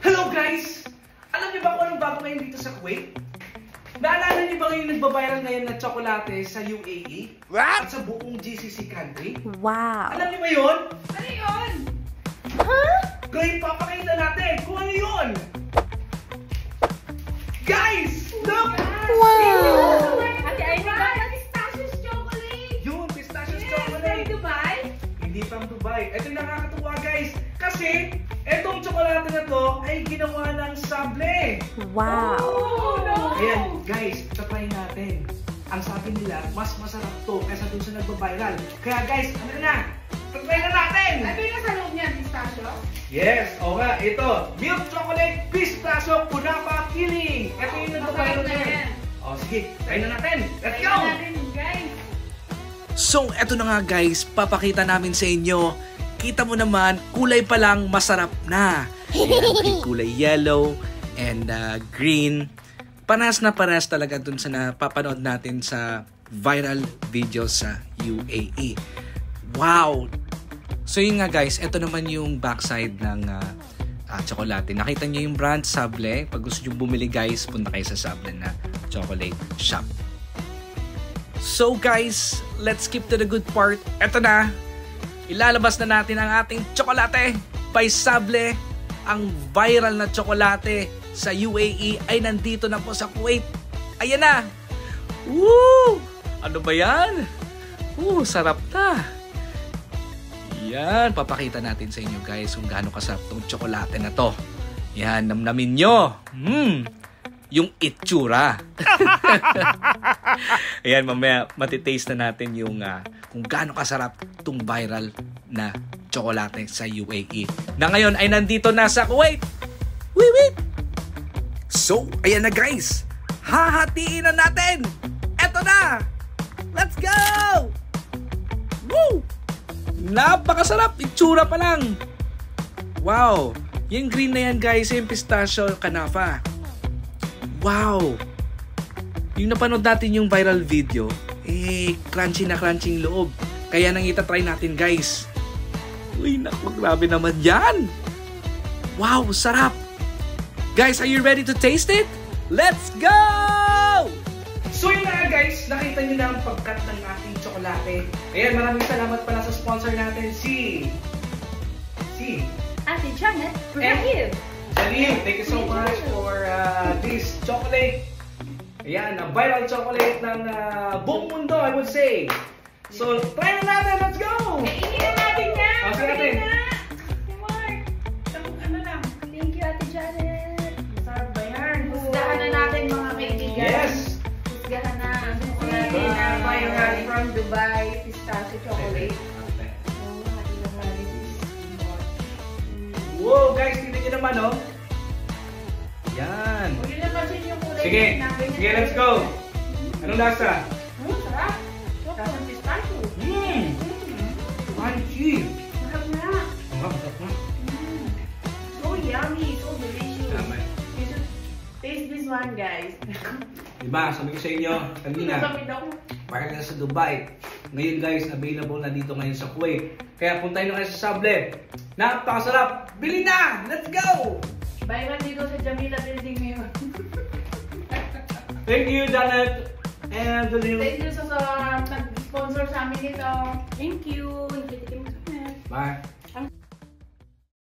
Hello guys! Alam niyo ba kung anong bago ngayon dito sa Kuwait? Naalala niyo ba yung nagbabiral ngayon na tsokolate sa UAE? At sa buong GCC country? Wow! Alam niyo ba yun? Ano yun? Huh? Ngayon papakita natin kung ano yun! Guys! Look! Wow! Ate Ivy, pistachios chocolate! Yun, pistachios From chocolate! Dubai? Hindi from Dubai. Ito yung nakakatuwa guys. Kasi, etong tsokolate na to ay ginawa ng sable. Wow! Oh, no! Ayan, guys, try natin. Ang sabi nila, mas masarap to kaysa dun sa nagbabiral. Kaya guys, ano na? Try na natin! Ano yung nasa loob niya? Pistachio? Yes, o nga, ito. Milk chocolate pistachio kunapa filling. Ito yung nagbabiral na yan. O sige, try na natin. Let's go! Try na natin, guys. So, eto na nga guys, papakita namin sa inyo. Kita mo naman, kulay pa lang masarap na. Ayan, may kulay yellow and green. Paras na paras talaga dun sa napapanood natin sa viral video sa UAE. Wow! So yun nga guys, eto naman yung backside ng tsokolate. Nakita nyo yung brand Sable. Pag gusto nyo bumili guys, punta kayo sa Sable na chocolate shop. So guys, let's skip to the good part. Eto na, ilalabas na natin ang ating tsokolate by Sable. Ang viral na tsokolate sa UAE ay nandito na po sa Kuwait. Ayan na! Woo! Ano ba yan? Sarap na! Yan, papakita natin sa inyo guys kung gaano kasarap tong tsokolate na to. Yan, namnamin nyo. Yung itsura. Ayan, mamaya matitaste na natin yung kung gaano kasarap tong viral na tsokolate sa UAE. Na ngayon ay nandito na sa Kuwait. Wee! So, ayan na guys. Hahatiin na natin. Eto na. Let's go! Woo! Napakasarap. Itsura pa lang. Wow. Yung green na yan guys, yung pistachio kanafa. Wow! Yung napanood natin yung viral video, crunchy na crunchy yung loob. Kaya nang itatry natin guys. Uy, naku, grabe naman yan! Wow, sarap! Guys, are you ready to taste it? Let's go! So yun na guys, nakita nyo na ang pagkat ng ating tsokolate. Ayan, maraming salamat pala sa sponsor natin, si Ate Janet, Brahim. Jalil, thank you so much for this chocolate. Ayan, a viral chocolate ng buong mundo, I would say. So, try na natin, let's go! Kainin na natin yan! Okay natin. Mark, ano lang? Thank you, Ate Janet. Masarap ba yan? Husgahan na natin mga kaibigan. Yes! Husgahan na. Chocolate na viral from Dubai. Pistachio chocolate. Wow, guys, tignan nyo naman, oh. Yan. Huwag nyo napansin yung kulay. Sige, let's go. Anong lasa? Sarap. Sarap pistachio. Crunchy. Sarap na. Sarap na. So yummy. So delicious. Tama. You should taste this one, guys. Diba, sabi ko sa inyo, kanina, Nasabit ako. para na sa Dubai. Ngayon guys, available na dito ngayon sa Kuwait. Kaya puntayin nyo kayo sa Sable. Napakasarap! Bili na! Let's go! Buy one dito sa Jamila Building ngayon. Thank you, Janet! And Jalil. Thank you sa nag-sponsor sa amin nito. Thank you. Bye!